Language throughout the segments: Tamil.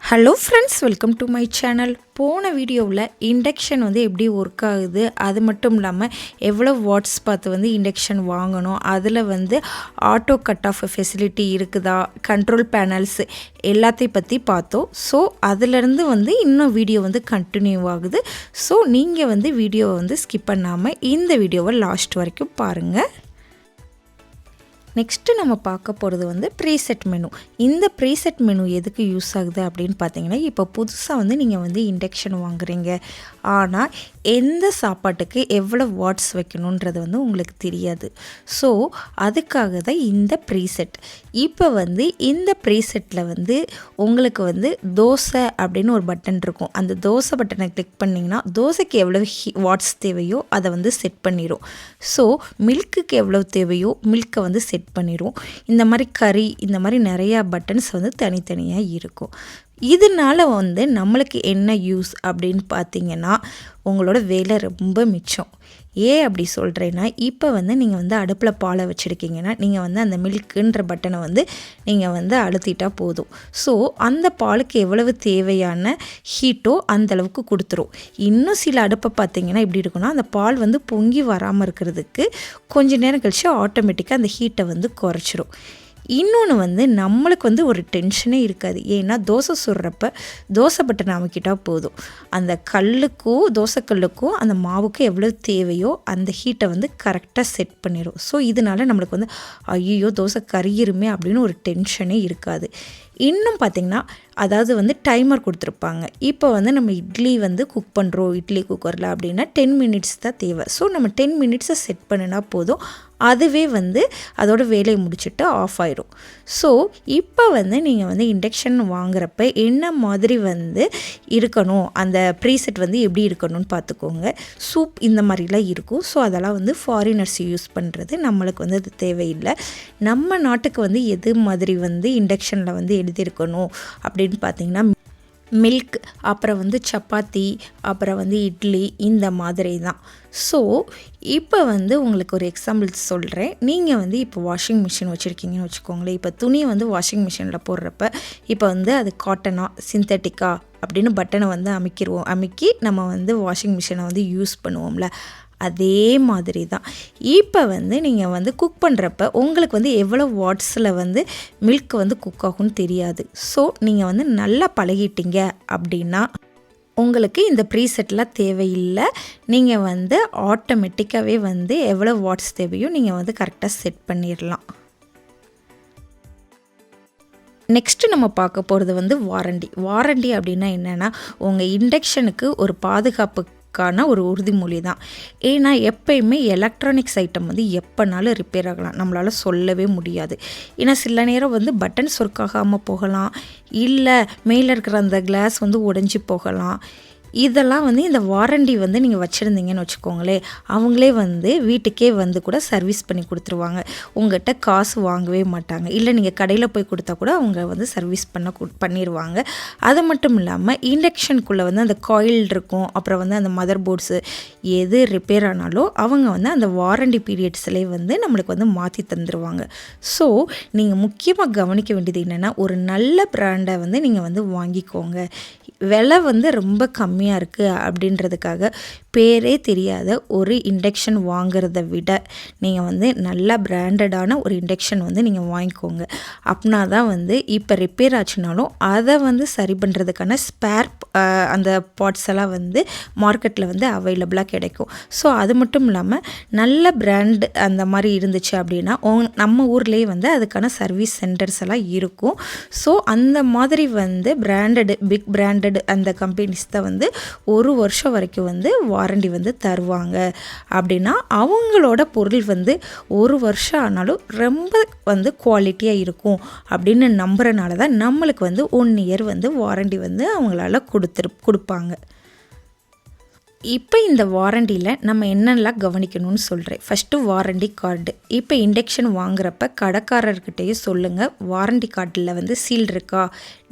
Hello friends, welcome to my channel. போன வீடியோவில் இண்டக்ஷன் எப்படி ஒர்க் ஆகுது, அது மட்டும் இல்லாமல் எவ்வளோ வாட்ஸ் பார்த்து இண்டக்ஷன் வாங்கணும், அதில் ஆட்டோ கட் ஆஃப் ஃபெசிலிட்டி இருக்குதா, கண்ட்ரோல் பேனல்ஸ் எல்லாத்தையும் பற்றி பார்த்தோம். ஸோ அதிலேருந்து இன்னும் வீடியோ கண்டினியூ ஆகுது. ஸோ நீங்கள் வீடியோவை ஸ்கிப் பண்ணாமல் இந்த வீடியோவை லாஸ்ட் வரைக்கும் பாருங்கள். நெக்ஸ்ட்டு நம்ம பார்க்க போகிறது ப்ரீசெட் மெனு. இந்த ப்ரீசெட் மெனு எதுக்கு யூஸ் ஆகுது அப்படின்னு பார்த்தீங்கன்னா, இப்போ புதுசாக நீங்கள் இண்டக்ஷன் வாங்குறீங்க, ஆனால் எந்த சாப்பாட்டுக்கு எவ்வளோ வாட்ஸ் வைக்கணுன்றது உங்களுக்கு தெரியாது. ஸோ அதுக்காக தான் இந்த ப்ரீசெட். இப்போ இந்த ப்ரீசெட்டில் உங்களுக்கு தோசை அப்படின்னு ஒரு பட்டன் இருக்கும். அந்த தோசை பட்டனை கிளிக் பண்ணிங்கன்னா தோசைக்கு எவ்வளோ வாட்ஸ் தேவையோ அதை செட் பண்ணிடும். ஸோ மில்க்குக்கு எவ்வளோ தேவையோ மில்க்கை செட் பண்ணிடும். இந்த மாதிரி கறி, இந்த மாதிரி நிறையா பட்டன்ஸ் தனித்தனியாக இருக்கும். இதனால் நம்மளுக்கு என்ன யூஸ் அப்படின்னு பார்த்தீங்கன்னா, உங்களோட வேலை ரொம்ப மிச்சம். ஏன் அப்படி சொல்கிறேன்னா, இப்போ நீங்கள் அடுப்பில் பாலை வச்சுருக்கீங்கன்னா, நீங்கள் அந்த மில்க்குன்ற பட்டனை நீங்கள் அழுத்திட்டா போதும். ஸோ அந்த பாலுக்கு எவ்வளவு தேவையான ஹீட்டோ அந்தளவுக்கு கொடுத்துரும். இன்னும் சில அடுப்பை பார்த்தீங்கன்னா எப்படி இருக்குன்னா, அந்த பால் பொங்கி வராமல் இருக்கிறதுக்கு கொஞ்சம் நேரம் கழித்து ஆட்டோமேட்டிக்காக அந்த ஹீட்டை குறைச்சிரும். இன்னொன்று நம்மளுக்கு ஒரு டென்ஷனே இருக்காது. ஏன்னா தோசை சுடுறப்ப தோசை பட்டனை அமைக்கிட்டால் போதும், அந்த கல்லுக்கும் தோசைக்கல்லுக்கும் அந்த மாவுக்கும் எவ்வளோ தேவையோ அந்த ஹீட்டை கரெக்டாக செட் பண்ணிடும். ஸோ இதனால் நம்மளுக்கு ஐயோ தோசை கறியிருமே அப்படின்னு ஒரு டென்ஷனே இருக்காது. இன்னும் பார்த்திங்கன்னா, அதாவது டைமர் கொடுத்துருப்பாங்க. இப்போ நம்ம இட்லி குக் பண்ணுறோம் இட்லி குக்கரில் அப்படின்னா 10 மினிட்ஸ் தான் தேவை. ஸோ நம்ம 10 மினிட்ஸை செட் பண்ணினா போதும், அதுவே அதோட வேலையை முடிச்சுட்டு ஆஃப் ஆயிடும். ஸோ இப்போ நீங்கள் இண்டக்ஷன் வாங்குறப்ப என்ன மாதிரி இருக்கணும், அந்த ப்ரீசெட் எப்படி இருக்கணும்னு பார்த்துக்கோங்க. சூப் இந்த மாதிரிலாம் இருக்கும். ஸோ அதெல்லாம் ஃபாரினர்ஸ் யூஸ் பண்ணுறது, நம்மளுக்கு அது தேவையில்லை. நம்ம நாட்டுக்கு எது மாதிரி இண்டக்ஷனில் எழுதியிருக்கணும் அப்படின்னு பார்த்தீங்கன்னா, மில்க், அப்புறம் சப்பாத்தி, அப்புறம் இட்லி, இந்த மாதிரி தான். ஸோ இப்போ உங்களுக்கு ஒரு எக்ஸாம்பிள் சொல்கிறேன். நீங்கள் இப்போ வாஷிங் மிஷின் வச்சுருக்கீங்கன்னு வச்சுக்கோங்களேன். இப்போ துணியை வாஷிங் மிஷினில் போடுறப்ப இப்போ அது காட்டனா சிந்தட்டிக்கா அப்படின்னு பட்டனை அமைக்கி நம்ம வாஷிங் மிஷினை யூஸ் பண்ணுவோம்ல, அதே மாதிரி தான். இப்போ நீங்கள் குக் பண்ணுறப்ப உங்களுக்கு எவ்வளோ வாட்ஸில் மில்க் குக் ஆகும்னு தெரியாது. ஸோ நீங்கள் நல்லா பழகிட்டீங்க அப்படின்னா உங்களுக்கு இந்த ப்ரீசெட்லாம் தேவையில்லை. நீங்கள் ஆட்டோமேட்டிக்காகவே எவ்வளோ வாட்ஸ் தேவையோ நீங்கள் கரெக்டாக செட் பண்ணிடலாம். நெக்ஸ்ட்டு நம்ம பார்க்க போகிறது வாரண்டி அப்படின்னா என்னென்னா, உங்கள் இண்டக்ஷனுக்கு ஒரு பாதுகாப்புக்கான ஒரு உறுதிமொழி தான். ஏன்னா எப்பயுமே எலக்ட்ரானிக்ஸ் ஐட்டம் எப்போனாலும் ரிப்பேர் ஆகலாம், நம்மளால் சொல்லவே முடியாது. ஏன்னா சில நேரம் பட்டன்ஸ் ஒர்க் ஆகாமல் போகலாம், இல்லை மேலே இருக்கிற அந்த கிளாஸ் உடைஞ்சி போகலாம். இதெல்லாம் இந்த வாரண்டி நீங்கள் வச்சுருந்தீங்கன்னு வச்சுக்கோங்களேன், அவங்களே வீட்டுக்கே கூட சர்வீஸ் பண்ணி கொடுத்துருவாங்க. உங்கள்கிட்ட காசு வாங்கவே மாட்டாங்க. இல்லை நீங்கள் கடையில் போய் கொடுத்தா கூட அவங்க சர்வீஸ் பண்ணிடுவாங்க. அது மட்டும் இல்லாமல் இண்டக்ஷனுக்குள்ளே அந்த காயில் இருக்கும், அப்புறம் அந்த மதர் போர்ட்ஸு எது ரிப்பேர் ஆனாலும் அவங்க அந்த வாரண்டி பீரியட்ஸ்லேயே நம்மளுக்கு மாற்றி தந்துடுவாங்க. ஸோ நீங்கள் முக்கியமாக கவனிக்க வேண்டியது என்னென்னா, ஒரு நல்ல பிராண்டை நீங்கள் வாங்கிக்கோங்க. விலை ரொம்ப கம்மியாக இருக்குது அப்படின்றதுக்காக பேரே தெரியாத ஒரு இண்டக்ஷன் வாங்கிறத விட நீங்கள் நல்ல பிராண்டடான ஒரு இண்டக்ஷன் நீங்கள் வாங்கிக்கோங்க. அப்படின்னா தான் இப்போ ரிப்பேர் ஆச்சுனாலும் அதை சரி பண்ணுறதுக்கான ஸ்பேர் அந்த பார்ட்ஸ் எல்லாம் மார்க்கெட்டில் அவைலபிளாக கிடைக்கும். ஸோ அது மட்டும் இல்லாமல் நல்ல பிராண்ட் அந்த மாதிரி இருந்துச்சு அப்படின்னா நம்ம ஊர்லேயே அதுக்கான சர்வீஸ் சென்டர்ஸ் எல்லாம் இருக்கும். ஸோ அந்த மாதிரி பிராண்டடு பிக் பிராண்டட் அந்த கம்பெனிஸ் தான் ஒரு வருஷம் வரைக்கும் வாரண்டி தருவாங்க. அப்படின்னா அவங்களோட பொருள் ஒரு வருஷம் ஆனாலும் ரொம்ப குவாலிட்டியாக இருக்கும் அப்படின்னு நம்புறனால தான் நம்மளுக்கு 1 இயர் வாரண்டி அவங்களால கொடுப்பாங்க. இப்போ இந்த வாரண்டியில் நம்ம என்னெல்லாம் கவனிக்கணும்னு சொல்கிறேன். First warranty card. இப்போ இண்டக்ஷன் வாங்குறப்ப கடைக்காரர்கிட்டையே சொல்லுங்கள், வாரண்டி கார்டில் சீல் இருக்கா,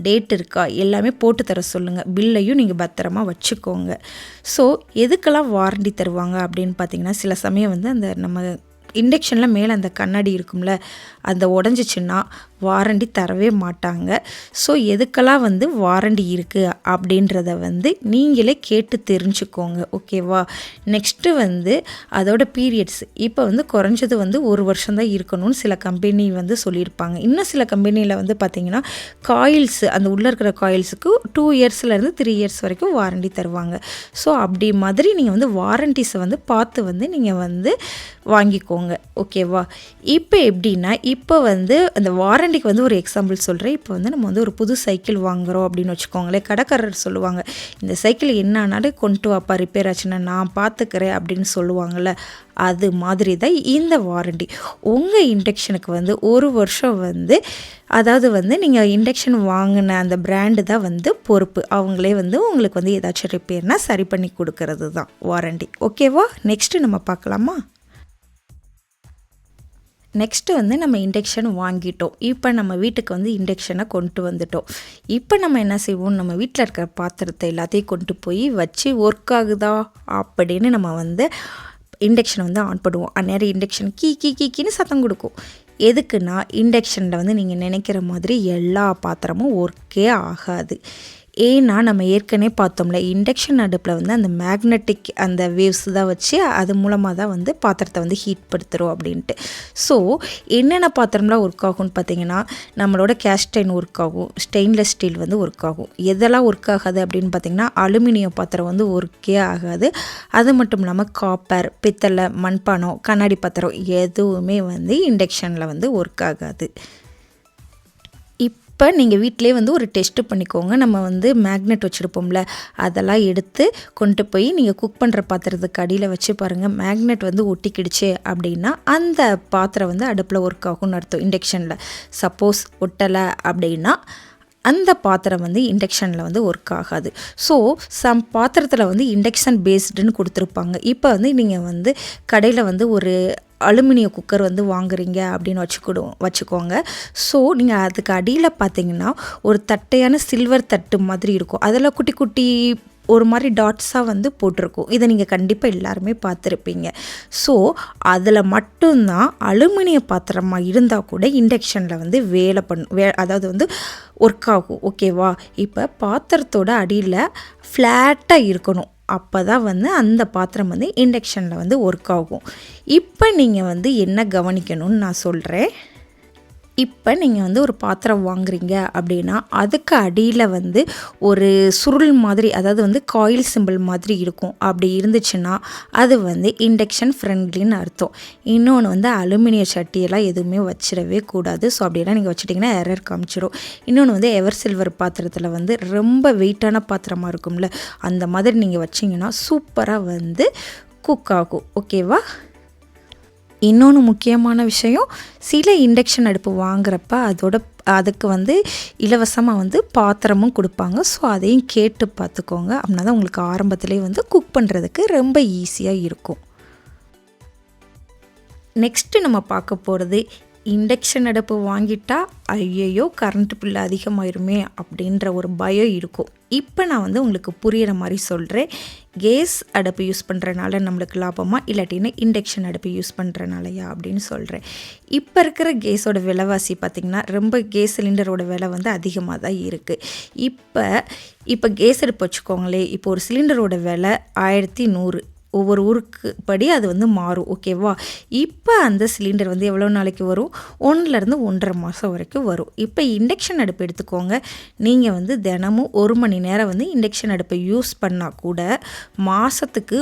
டேட் இருக்கா, எல்லாமே போட்டு தர சொல்லுங்கள். பில்லையும் நீங்கள் பத்திரமா வச்சுக்கோங்க. ஸோ எதுக்கெல்லாம் வாரண்டி தருவாங்க அப்படின்னு பார்த்தீங்கன்னா, சில சமயம் அந்த நம்ம இண்டக்ஷனில் மேலே அந்த கண்ணாடி இருக்கும்ல, அந்த உடஞ்சிச்சின்னா வாரண்டி தரவே மாட்டாங்க. ஸோ எதுக்கெல்லாம் வந்து வாரண்டி இருக்குது அப்படின்றத வந்து நீங்களே கேட்டு தெரிஞ்சுக்கோங்க. ஓகேவா? நெக்ஸ்ட்டு வந்து அதோட பீரியட்ஸ் இப்போ வந்து குறைஞ்சது வந்து 1 வருஷம் தான் இருக்கணும்னு சில கம்பெனி வந்து சொல்லியிருப்பாங்க. இன்னும் சில கம்பெனியில் வந்து பார்த்திங்கன்னா காயில்ஸ் அந்த உள்ளே இருக்கிற காயில்ஸுக்கு 2 இயர்ஸ்லேருந்து 3 இயர்ஸ் வரைக்கும் வாரண்டி தருவாங்க. ஸோ அப்படி மாதிரி நீங்கள் வந்து வாரண்டிஸை வந்து பார்த்து வந்து நீங்கள் வந்து வாங்கிக்கோங்க. ஓகேவா? இப்போ எப்படின்னா இப்போ வந்து அந்த வாரண்டிக்கு வந்து ஒரு எக்ஸாம்பிள் சொல்கிறேன். இப்போ வந்து நம்ம வந்து ஒரு புது சைக்கிள் வாங்குகிறோம் அப்படின்னு வச்சுக்கோங்களேன். கடைக்காரர் சொல்லுவாங்க, இந்த சைக்கிள் என்ன ஆனாலும் கொண்டு வாப்பா, ரிப்பேர் ஆச்சுன்னா நான் பார்த்துக்கிறேன் அப்படின்னு சொல்லுவாங்கள்ல. அது மாதிரி தான் இந்த வாரண்டி. உங்கள் இண்டக்ஷனுக்கு வந்து 1 வருஷம் வந்து அதாவது வந்து நீங்கள் இண்டக்ஷன் வாங்கின அந்த பிராண்டு தான் வந்து பொறுப்பு. அவங்களே வந்து உங்களுக்கு வந்து ஏதாச்சும் ரிப்பேர்னால் சரி பண்ணி கொடுக்கறது தான் வாரண்டி. ஓகேவா? நெக்ஸ்ட்டு நம்ம பார்க்கலாமா? நெக்ஸ்ட்டு வந்து நம்ம இண்டக்ஷன் வாங்கிட்டோம். இப்போ நம்ம வீட்டுக்கு வந்து இண்டக்ஷனை கொண்டு வந்துட்டோம். இப்போ நம்ம என்ன செய்வோம், நம்ம வீட்டில் இருக்கிற பாத்திரத்தை எல்லாத்தையும் கொண்டு போய் வச்சு ஒர்க் ஆகுதா அப்படின்னு நம்ம வந்து இண்டக்ஷனை வந்து ஆன் பண்ணுவோம். அந்நேரம் இண்டக்ஷன் கீன்னு சத்தம் கொடுக்கும். எதுக்குன்னா இண்டக்ஷனில் வந்து நீங்கள் நினைக்கிற மாதிரி எல்லா பாத்திரமும் ஒர்க்கே ஆகாது. ஏன்னா நம்ம ஏற்கனவே பார்த்தோம்ல, இண்டக்ஷன் அடுப்பில் வந்து அந்த மேக்னெட்டிக் அந்த வேவ்ஸ் தான் வச்சு அது மூலமாக தான் வந்து பாத்திரத்தை வந்து ஹீட் படுத்துகிறோம் அப்படின்ட்டு. ஸோ என்னென்ன பாத்திரம்லாம் ஒர்க் ஆகும்னு பார்த்தீங்கன்னா, நம்மளோட கேஸ்ட் அயர்ன் ஒர்க் ஆகும், ஸ்டெயின்லெஸ் ஸ்டீல் வந்து ஒர்க் ஆகும். எதெல்லாம் ஒர்க் ஆகாது அப்படின்னு பார்த்திங்கன்னா, அலுமினியம் பாத்திரம் வந்து ஒர்க்கே ஆகாது. அது மட்டும் இல்லாமல் காப்பர், பித்தளை, மண்பானம், கண்ணாடி பாத்திரம் எதுவுமே வந்து இண்டக்ஷனில் வந்து ஒர்க் ஆகாது. இப்போ நீங்கள் வீட்டிலே வந்து ஒரு டெஸ்ட்டு பண்ணிக்கோங்க. நம்ம வந்து மேக்னெட் வச்சுருப்போம்ல, அதெல்லாம் எடுத்து கொண்டு போய் நீங்கள் குக் பண்ணுற பாத்திரத்துக்கு அடியில் வச்சு பாருங்கள். மேக்னெட் வந்து ஒட்டிக்கிடுச்சு அப்படின்னா அந்த பாத்திரம் வந்து அடுப்பில் ஒர்க் ஆகும்னு அர்த்தம். இண்டக்ஷனில் சப்போஸ் ஒட்டலை அப்படின்னா அந்த பாத்திரம் வந்து இண்டக்ஷனில் வந்து ஒர்க் ஆகாது. ஸோ பாத்திரத்தில் வந்து இண்டக்ஷன் பேஸ்டுன்னு கொடுத்துருப்பாங்க. இப்போ வந்து நீங்கள் வந்து கடையில் வந்து ஒரு அலுமினிய குக்கர் வந்து வாங்குறீங்க அப்படின்னு வச்சுக்கோங்க. ஸோ நீங்கள் அதுக்கு அடியில் பார்த்தீங்கன்னா ஒரு தட்டையான சில்வர் தட்டு மாதிரி இருக்கும். அதில் குட்டி குட்டி ஒரு மாதிரி டாட்ஸாக வந்து போட்டிருக்கும். இதை நீங்கள் கண்டிப்பாக எல்லாருமே பார்த்துருப்பீங்க. ஸோ அதில் மட்டும்தான் அலுமினிய பாத்திரமாக இருந்தால் கூட இண்டக்ஷனில் வந்து அதாவது வந்து ஒர்க் ஆகும். ஓகேவா? இப்போ பாத்திரத்தோட அடியில் ஃப்ளாட்டாக இருக்கணும். அப்போ தான் வந்து அந்த பாத்திரம் வந்து இண்டக்ஷனில் வந்து ஒர்க் ஆகும். இப்போ நீங்கள் வந்து என்ன கவனிக்கணும்னு நான் சொல்கிறேன். இப்போ நீங்கள் வந்து ஒரு பாத்திரம் வாங்குறீங்க அப்படின்னா அதுக்கு அடியில் வந்து ஒரு சுருள் மாதிரி, அதாவது வந்து காயில் சிம்பிள் மாதிரி இருக்கும். அப்படி இருந்துச்சுன்னா அது வந்து இண்டக்ஷன் ஃப்ரெண்ட்லின்னு அர்த்தம். இன்னொன்று வந்து அலுமினிய சட்டியெல்லாம் எதுவுமே வச்சிடவே கூடாது. ஸோ அப்படியெல்லாம் நீங்கள் வச்சிட்டிங்கன்னா எரர் காமிச்சிரும். இன்னொன்று வந்து எவர் சில்வர் பாத்திரத்தில் வந்து ரொம்ப வெயிட்டான பாத்திரமாக இருக்கும்ல, அந்த மாதிரி நீங்கள் வச்சிங்கன்னா சூப்பராக வந்து குக் ஆகும். ஓகேவா? இன்னொன்று முக்கியமான விஷயம், சில இண்டக்ஷன் அடுப்பு வாங்குறப்ப அதுக்கு வந்து இலவசமாக வந்து பாத்திரமும் கொடுப்பாங்க. ஸோ அதையும் கேட்டு பார்த்துக்கோங்க. அப்படின்னா தான் உங்களுக்கு ஆரம்பத்துலேயே வந்து குக் பண்ணுறதுக்கு ரொம்ப ஈஸியாக இருக்கும். நெக்ஸ்ட்டு நம்ம பார்க்க போகிறது, இண்டக்ஷன் அடுப்பு வாங்கிட்டா ஐயையோ கரண்ட் பில் அதிகமாயிருமே அப்படின்ற ஒரு பயம் இருக்கும். இப்போ நான் வந்து உங்களுக்கு புரிகிற மாதிரி சொல்கிறேன். கேஸ் அடுப்பு யூஸ் பண்ணுறனால நம்மளுக்கு லாபமா, இல்லாட்டின்னா இண்டக்ஷன் அடுப்பு யூஸ் பண்ணுறனாலையா அப்படின்னு சொல்கிறேன். இப்போ இருக்கிற கேஸோட விலைவாசி பார்த்திங்கன்னா ரொம்ப கேஸ் சிலிண்டரோட விலை வந்து அதிகமாக தான் இருக்குது. இப்போ கேஸ் அடுப்பு வச்சுக்கோங்களேன். இப்போ ஒரு சிலிண்டரோட விலை 1100. ஒவ்வொரு ஊருக்கு படி அது வந்து மாறும். ஓகேவா? இப்போ அந்த சிலிண்டர் வந்து எவ்வளோ நாளைக்கு வரும்? 1லேருந்து 1.5 மாதம் வரைக்கும் வரும். இப்போ இண்டக்ஷன் அடுப்பு எடுத்துக்கோங்க. நீங்கள் வந்து தினமும் 1 மணி நேரம் வந்து இண்டக்ஷன் அடுப்பை யூஸ் பண்ணால் கூட மாதத்துக்கு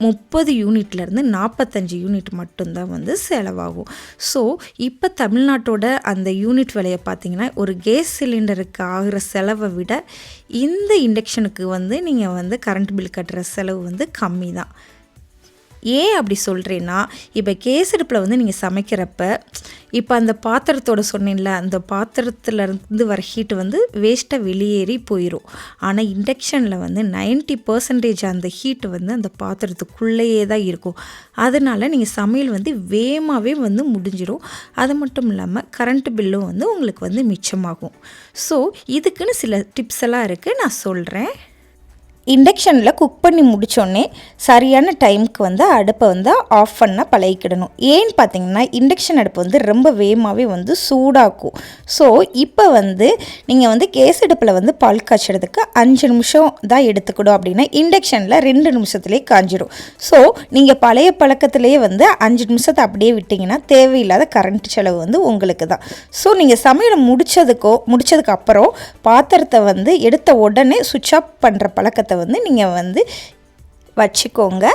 30 யூனிட்லேருந்து 45 யூனிட் மட்டும்தான் வந்து செலவாகும். ஸோ இப்போ தமிழ்நாட்டோட அந்த யூனிட் விலையை பார்த்திங்கன்னா ஒரு கேஸ் சிலிண்டருக்கு ஆகிற செலவை விட இந்த இண்டக்ஷனுக்கு வந்து நீங்கள் வந்து கரண்ட் பில் கட்டுற செலவு வந்து கம்மி தான். ஏன் அப்படி சொல்கிறேன்னா, இப்போ கேஸ் அடுப்பில் வந்து நீங்கள் சமைக்கிறப்ப இப்போ அந்த பாத்திரத்தோட சொன்னேன்ல, அந்த பாத்திரத்துலேருந்து வர ஹீட்டு வந்து வேஸ்ட்டாக வெளியேறி போயிடும். ஆனால் இண்டக்ஷனில் வந்து 90% அந்த ஹீட்டு வந்து அந்த பாத்திரத்துக்குள்ளேயே தான் இருக்கும். அதனால் நீங்கள் சமையல் வந்து வேகமாகவே வந்து முடிஞ்சிடும். அது மட்டும் இல்லாமல் கரண்ட் பில்லும் வந்து உங்களுக்கு வந்து மிச்சமாகும். ஸோ இதுக்குன்னு சில டிப்ஸ் எல்லாம் இருக்குது, நான் சொல்கிறேன். இண்டக்ஷனில் குக் பண்ணி முடித்தோடனே சரியான டைமுக்கு வந்து அடுப்பை வந்து ஆஃப் பண்ண பழகிக்கிடணும். ஏன்னு பார்த்தீங்கன்னா இண்டக்ஷன் அடுப்பு வந்து ரொம்ப வேகமாகவே வந்து சூடாக்கும். ஸோ இப்போ வந்து நீங்கள் வந்து கேஸ் அடுப்பில் வந்து பால் காய்ச்சறதுக்கு 5 நிமிஷம் தான் எடுத்துக்கிடும் அப்படின்னா இண்டக்ஷனில் 2 நிமிஷத்துலேயே காஞ்சிடும். ஸோ நீங்கள் பழைய பழக்கத்திலேயே வந்து 5 நிமிஷத்தை அப்படியே விட்டிங்கன்னா தேவையில்லாத கரண்ட் செலவு வந்து உங்களுக்கு தான். ஸோ நீங்கள் சமையலை முடித்ததுக்கு அப்புறம் பாத்திரத்தை வந்து எடுத்த உடனே சுவிட்ச் ஆஃப் பண்ணுற பழக்கத்தை வந்து நீங்கள் வந்து வச்சுக்கோங்க.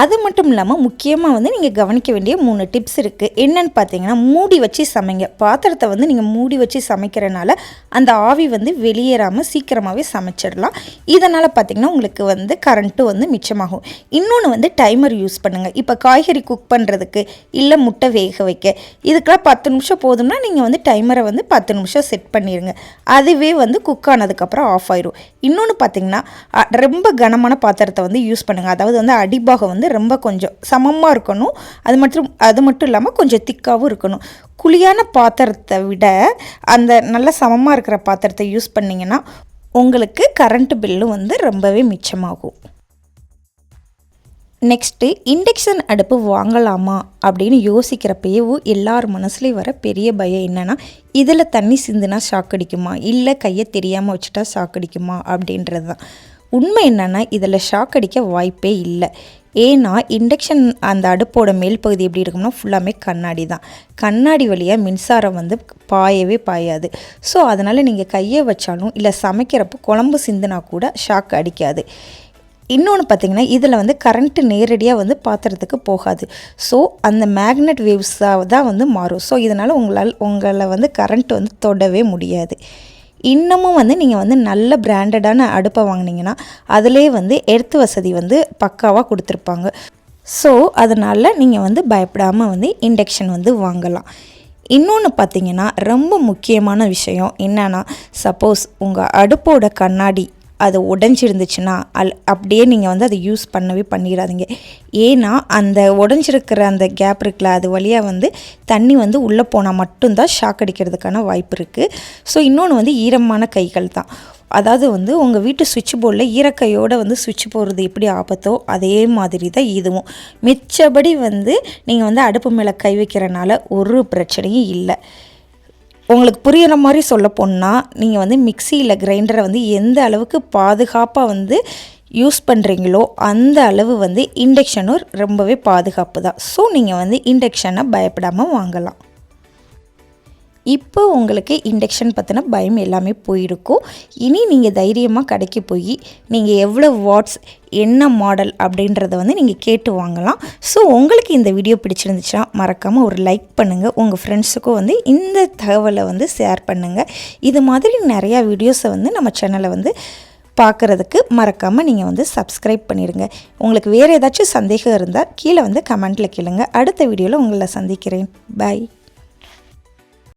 அது மட்டும் இல்லாமல் முக்கியமாக வந்து நீங்கள் கவனிக்க வேண்டிய 3 டிப்ஸ் இருக்குது. என்னென்னு பார்த்தீங்கன்னா, மூடி வச்சு சமைங்க. பாத்திரத்தை வந்து நீங்கள் மூடி வச்சு சமைக்கிறனால அந்த ஆவி வந்து வெளியேறாமல் சீக்கிரமாகவே சமைச்சிடலாம். இதனால் பார்த்திங்கன்னா உங்களுக்கு வந்து கரண்ட்டு வந்து மிச்சமாகும். இன்னொன்று வந்து டைமர் யூஸ் பண்ணுங்கள். இப்போ காய்கறி குக் பண்ணுறதுக்கு இல்லை முட்டை வேக வைக்க இதுக்கெல்லாம் 10 நிமிஷம் போதும்னா நீங்கள் வந்து டைமரை வந்து 10 நிமிஷம் செட் பண்ணிடுங்க. அதுவே வந்து குக் ஆனதுக்கப்புறம் ஆஃப் ஆயிடும். இன்னொன்று பார்த்திங்கன்னா ரொம்ப கனமான பாத்திரத்தை வந்து யூஸ் பண்ணுங்கள். அதாவது வந்து அடிபாகம் வந்து ரொம்ப கொஞ்சம் சமமாக இருக்கணும். அது மட்டும் இல்லாமல் கொஞ்சம் திக்காகவும் இருக்கணும். குழியான பாத்திரத்தை விட அந்த நல்ல சமமாக இருக்கிற பாத்திரத்தை யூஸ் பண்ணிங்கன்னா உங்களுக்கு கரண்ட் பில்லும் வந்து ரொம்பவே மிச்சமாகும். நெக்ஸ்ட்டு இண்டக்ஷன் அடுப்பு வாங்கலாமா அப்படின்னு யோசிக்கிறப்பேவும் எல்லார் மனசுலேயும் வர பெரிய பயம் என்னென்னா, இதில் தண்ணி சிந்துனா ஷாக் அடிக்குமா, இல்லை கையை தெரியாமல் வச்சுட்டா ஷாக் அடிக்குமா அப்படின்றது தான். உண்மை என்னென்னா இதில் ஷாக் அடிக்க வாய்ப்பே இல்லை. ஏன்னா இண்டக்ஷன் அந்த அடுப்போட மேல் பகுதி எப்படி இருக்கும்னா ஃபுல்லாமே கண்ணாடி தான். கண்ணாடி வழியாக மின்சாரம் வந்து பாயவே பாயாது. ஸோ அதனால் நீங்கள் கையை வச்சாலும் இல்லை சமைக்கிறப்போ குழம்பு சிந்துனா கூட ஷாக் அடிக்காது. இன்னொன்று பார்த்திங்கன்னா இதில் வந்து கரண்ட்டு நேரடியாக வந்து பாத்திரத்துக்கு போகாது. ஸோ அந்த மேக்னெட் வேவ்ஸாக தான் வந்து மாறும். ஸோ இதனால் உங்களை வந்து கரண்ட் வந்து தொடவே முடியாது. இன்னமும் வந்து நீங்கள் வந்து நல்ல பிராண்டடான அடுப்பை வாங்கினீங்கன்னா அதிலே வந்து எர்த் வசதி வந்து பக்காவாக கொடுத்துருப்பாங்க. ஸோ அதனால் நீங்கள் வந்து பயப்படாமல் வந்து இண்டக்ஷன் வந்து வாங்கலாம். இன்னொன்று பார்த்திங்கன்னா ரொம்ப முக்கியமான விஷயம் என்னென்னா, சப்போஸ் உங்கள் அடுப்போட கண்ணாடி அது உடஞ்சிருந்துச்சுன்னா அப்படியே நீங்கள் வந்து அதை யூஸ் பண்ணிடாதீங்க. ஏன்னா அந்த உடஞ்சிருக்கிற அந்த கேப் இருக்குல்ல, அது வழியாக வந்து தண்ணி வந்து உள்ளே போனால் மட்டும்தான் ஷாக் அடிக்கிறதுக்கான வாய்ப்பு இருக்குது. ஸோ இன்னொன்று வந்து ஈரமான கைகள் தான். அதாவது வந்து உங்கள் வீட்டு சுவிட்ச் போர்டில் ஈரக்கையோடு வந்து சுவிட்ச் போடுறது எப்படி ஆபத்தோ அதே மாதிரி தான் இதுவும். மிச்சபடி வந்து நீங்கள் வந்து அடுப்பு மேலே கை வைக்கிறனால ஒரு பிரச்சனையும் இல்லை. உங்களுக்கு புரிகிற மாதிரி சொல்ல போனால் நீங்கள் வந்து மிக்சியில் கிரைண்டரை வந்து எந்த அளவுக்கு பாதுகாப்பாக வந்து யூஸ் பண்ணுறீங்களோ அந்த அளவு வந்து இண்டக்ஷனும் ரொம்பவே பாதுகாப்பு தான். ஸோ நீங்கள் வந்து இண்டக்ஷனை பயப்படாமல் வாங்கலாம். இப்போ உங்களுக்கு இண்டக்ஷன் பற்றின பயம் எல்லாமே போயிருக்கும். இனி நீங்கள் தைரியமாக கடைக்கு போய் நீங்கள் எவ்வளோ வாட்ஸ் என்ன மாடல் அப்படின்றத வந்து நீங்கள் கேட்டு வாங்கலாம். ஸோ உங்களுக்கு இந்த வீடியோ பிடிச்சிருந்துச்சுன்னா மறக்காமல் ஒரு லைக் பண்ணுங்கள். உங்கள் ஃப்ரெண்ட்ஸுக்கும் வந்து இந்த தகவலை வந்து ஷேர் பண்ணுங்கள். இது மாதிரி நிறையா வீடியோஸை வந்து நம்ம சேனலை வந்து பார்க்குறதுக்கு மறக்காமல் நீங்கள் வந்து சப்ஸ்கிரைப் பண்ணிடுங்க. உங்களுக்கு வேறு ஏதாச்சும் சந்தேகம் இருந்தால் கீழே வந்து கமெண்ட்டில் கேளுங்க. அடுத்த வீடியோவில் உங்களை சந்திக்கிறேன். பாய்.